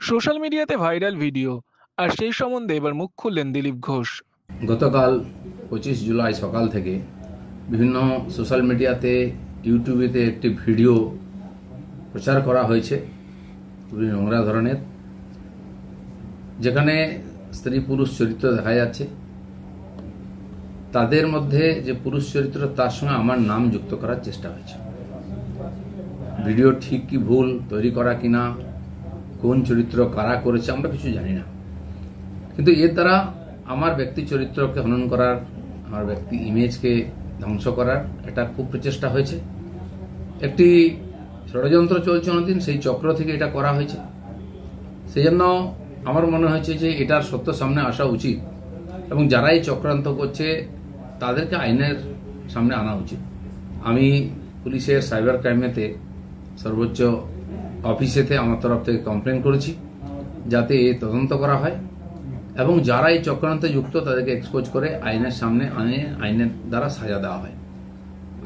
Social মিডিয়াতে viral video আর সেই সম্বন্ধে এবার মুখ খুললেন দিলীপ ঘোষ। গতকাল 25 জুলাই সকাল থেকে বিভিন্ন সোশ্যাল মিডিয়াতে ইউটিউবেতে একটি ভিডিও প্রচার করা হয়েছে খুবই নোংরা ধরনের, যেখানে স্ত্রী পুরুষ চরিত্র দেখা যাচ্ছে। তাদের মধ্যে যে পুরুষ চরিত্র তার সঙ্গে আমার নাম যুক্ত করার চেষ্টা হয়েছে। ভিডিও ঠিক কি ভুল তৈরি করা কিনা, কোন চরিত্র কারা করেছে আমরা কিছু জানি না, কিন্তু এর দ্বারা আমার ব্যক্তি চরিত্রকে হনন করার, আমার ব্যক্তি ইমেজকে ধ্বংস করার একটা খুব প্রচেষ্টা হয়েছে। একটি ষড়যন্ত্র চলছে অনেকদিন, সেই চক্র থেকে এটা করা হয়েছে। সেই জন্য আমার মনে হয়েছে যে এটার সত্য সামনে আসা উচিত এবং যারা এই চক্রান্ত করছে তাদেরকে আইনের সামনে আনা উচিত। আমি পুলিশের সাইবার ক্রাইমেতে সর্বোচ্চ অফিসেতে আমার তরফ থেকে কমপ্লেন করেছি যাতে তদন্ত করা হয় এবং যারা এই চক্রান্তে যুক্ত তাদেরকে এক্সপোজ করে আইনের সামনে আনে, আইনের দ্বারা সাজা দেওয়া হয়।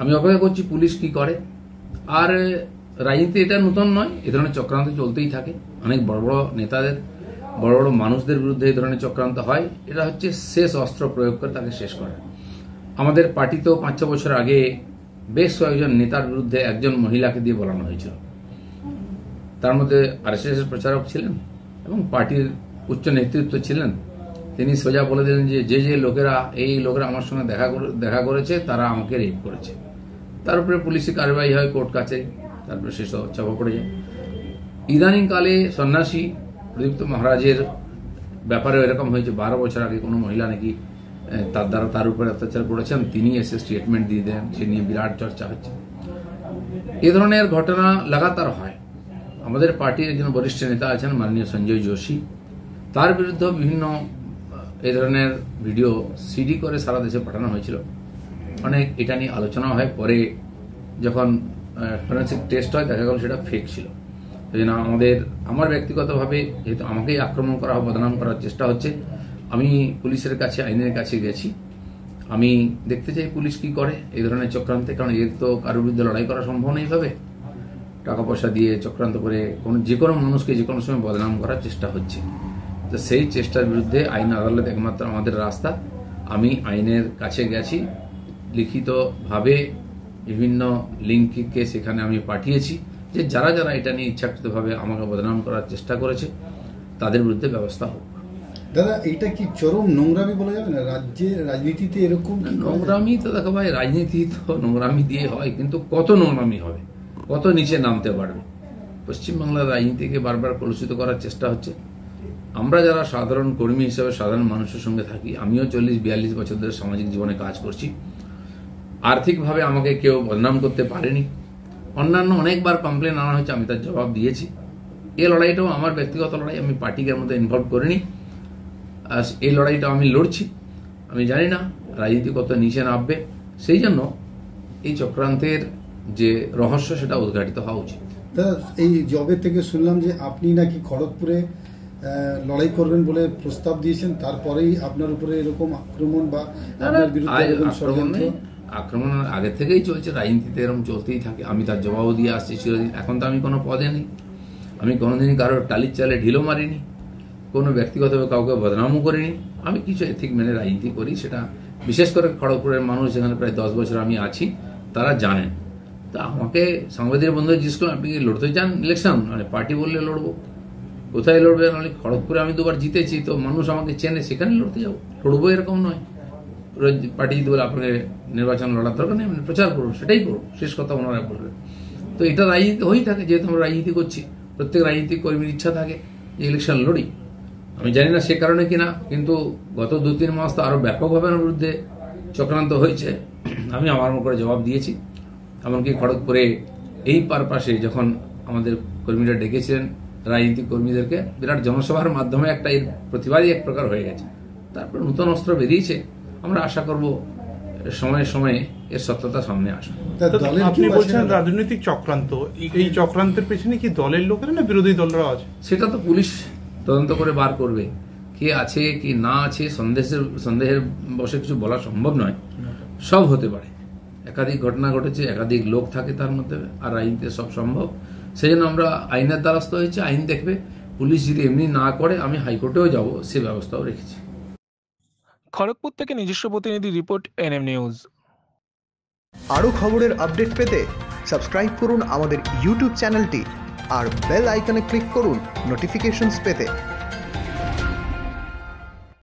আমি অপেক্ষা করছি পুলিশ কি করে। আর রাজনীতি এটা নতুন নয়, এ ধরনের চক্রান্ত চলতেই থাকে। অনেক বড় বড় নেতাদের, বড় বড় মানুষদের বিরুদ্ধে এই ধরনের চক্রান্ত হয়। এটা হচ্ছে শেষ অস্ত্র প্রয়োগ করে তাকে শেষ করা। আমাদের পার্টিতেও 5-6 বছর আগে বেশ কয়েকজন নেতার বিরুদ্ধে একজন মহিলাকে দিয়ে বলানো হয়েছিল। তার মধ্যে আরএসএস এর প্রচারক ছিলেন এবং পার্টির উচ্চ নেতৃত্ব ছিলেন। তিনি সোজা বলে দিলেন যে যে লোকেরা আমার সঙ্গে দেখা করেছে তারা আমাকে রেপ করেছে। তার উপরে পুলিশি কার্যবাহী হয়, কোর্ট কাছে, তারপরে সেসব চাপা পড়ে যায়। ইদানিংকালে সন্ন্যাসী প্রদীপ্ত মহারাজের ব্যাপারে এরকম হয়েছে। 12 বছর আগে কোনো মহিলা নাকি তার উপরে অত্যাচার করেছেন, তিনি এসে স্টেটমেন্ট দিয়ে দেন, সে নিয়ে বিরাট চর্চা হচ্ছে। এ ধরনের ঘটনা লাগাতার হয়। আমাদের পার্টির একজন বরিষ্ঠ নেতা আছেন মাননীয় সঞ্জয় যোশী, তার বিরুদ্ধে বিভিন্ন এই ধরনের ভিডিও সিডি করে সারা দেশে পাঠানো হয়েছিল। অনেক এটা নিয়ে আলোচনা হয়, পরে যখন ফরেন্সিক টেস্ট হয় দেখা গেল সেটা ফেক ছিল। সেই জন্য আমার ব্যক্তিগতভাবে যেহেতু আমাকেই আক্রমণ করা, বদনাম করার চেষ্টা হচ্ছে, আমি পুলিশের কাছে, আইনের কাছে গেছি। আমি দেখতে চাই পুলিশ কি করে এই ধরনের চক্রান্তে, কারণ এর তো কারোর বিরুদ্ধে লড়াই করা সম্ভব নেই ভাবে। টাকা পয়সা দিয়ে চক্রান্ত করে যে কোনো মানুষকে যে কোনো সময় বদনাম করার চেষ্টা হচ্ছে। তো সেই চেষ্টার বিরুদ্ধে আইন আদালত একমাত্র আমাদের রাস্তা। আমি আইনের কাছে গেছি, লিখিতভাবে বিভিন্ন লিঙ্ককে সেখানে আমি পাঠিয়েছি যে যারা যারা এটা নিয়ে ইচ্ছাকৃতভাবে আমাকে বদনাম করার চেষ্টা করেছে তাদের বিরুদ্ধে ব্যবস্থা হোক। দাদা, এটা কি চরম নোংরামি বলা যাবে না? রাজনীতিতে এরকম নোংরামি তো দেখো ভাই, রাজনীতি তো নোংরামি দিয়ে হয়, কিন্তু কত নোংরামি হবে, কত নিচে নামতে পারবে। পশ্চিমবাংলার রাজনীতিকে বারবার কলুষিত করার চেষ্টা হচ্ছে। আমরা যারা সাধারণ কর্মী হিসেবে সাধারণ মানুষের সঙ্গে থাকি, আমিও 40-42 বছর ধরে সামাজিক জীবনে কাজ করছি। আর্থিকভাবে আমাকে কেউ বদনাম করতে পারেনি। অন্যান্য অনেকবার কমপ্লেন আনা হয়েছে, আমি তার জবাব দিয়েছি। এই লড়াইটাও আমার ব্যক্তিগত লড়াই, আমি পার্টিকে মধ্যে ইনভলভ করিনি। এই লড়াইটা আমি লড়ছি। আমি জানি না রাজনীতি কত নিচে নামবে, সেই জন্য এই চক্রান্তের যে রহস্য সেটা উদ্ঘাটিত হওয়া উচিত। এই জবে থেকে শুনলাম যে আপনি নাকি খড়গপুরে লড়াই করবেন বলে প্রস্তাব দিয়েছেন, তারপরেই আপনার উপরে এরকম আক্রমণ বা আপনার বিরুদ্ধে আক্রমণ আগে থেকেই চলছে। রাজনীতিতে এরকম চলতেই থাকে, আমি তার জবাবও দিয়ে আসছি চিরদিন। এখন তো আমি কোনো পদে নেই, আমি কোনোদিনই কারোর টালির চালে ঢিলও মারিনি, কোনো ব্যক্তিগতভাবে কাউকে বদনামও করিনি। আমি কিছু এথিক মেনে রাজনীতি করি, সেটা বিশেষ করে খড়গপুরের মানুষ, যেখানে প্রায় 10 বছর আমি আছি, তারা জানেন। তা আমাকে সাংবাদিক বন্ধুরা জিজ্ঞেস করলেন, আপনি কি লড়তে চান ইলেকশন? মানে পার্টি বললে লড়বো, কোথায় লড়বে? নাহলে খড়গপুরে আমি 2বার জিতেছি, তো মানুষ আমাকে চেনে, সেখানে লড়তে যাবো, লড়বো এরকম নয়। পার্টি যদি বলে আপনাকে নির্বাচন লড়ার দরকার নেই, মানে প্রচার করুন, সেটাই করুন, শেষ কথা ওনারা বলবেন। তো এটা রাজনীতি হয়েই থাকে, যেহেতু আমরা রাজনীতি করছি, প্রত্যেক রাজনীতিক কর্মীর ইচ্ছা থাকে যে ইলেকশন লড়ি। আমি জানি না সে কারণে কিনা, কিন্তু গত 2-3 মাস তো আরো ব্যাপকভাবে আমার বিরুদ্ধে চক্রান্ত হয়েছে। আমি আমার মতো করে জবাব দিয়েছি। এমনকি খড়গপুরে এই পারপাসে যখন আমাদের কর্মীরা ডেকেছিলেন রাজনীতিক কর্মীদেরকে, বিরাট জনসভার মাধ্যমে একটা এর প্রতিবাদী এক প্রকার হয়ে গেছে। তারপর নতুন অস্ত্র বেরিয়েছে, আমরা আশা করব সময়ে সময়ে এর সত্যতা সামনে আসবে। আপনি বলছেন রাজনৈতিক চক্রান্ত, এই চক্রান্তের পেছনে কি দলের লোকেরা না বিরোধী দলরা আছে? সেটা তো পুলিশ তদন্ত করে বার করবে, কে আছে কি না আছে। সন্দেহের বসে কিছু বলা সম্ভব নয়, সব হতে পারে। একাধিক ঘটনা ঘটেছে, একাধিক লোক থাকে তার মধ্যে, আর রাজনীতিতে সব সম্ভব। সেই জন্য আমরা আইনের দ্বারস্থ হয়েছে, আইন দেখবে। পুলিশ যদি এমনি না করে আমি হাইকোর্টেও যাব, সে ব্যবস্থাও রেখেছি। খড়গপুর থেকে নিজস্ব প্রতিনিধি রিপোর্ট, এনএম নিউজ। আরও খবরের আপডেট পেতে সাবস্ক্রাইব করুন আমাদের ইউটিউব চ্যানেলটি আর বেল আইকনে ক্লিক করুন নোটিফিকেশনস পেতে।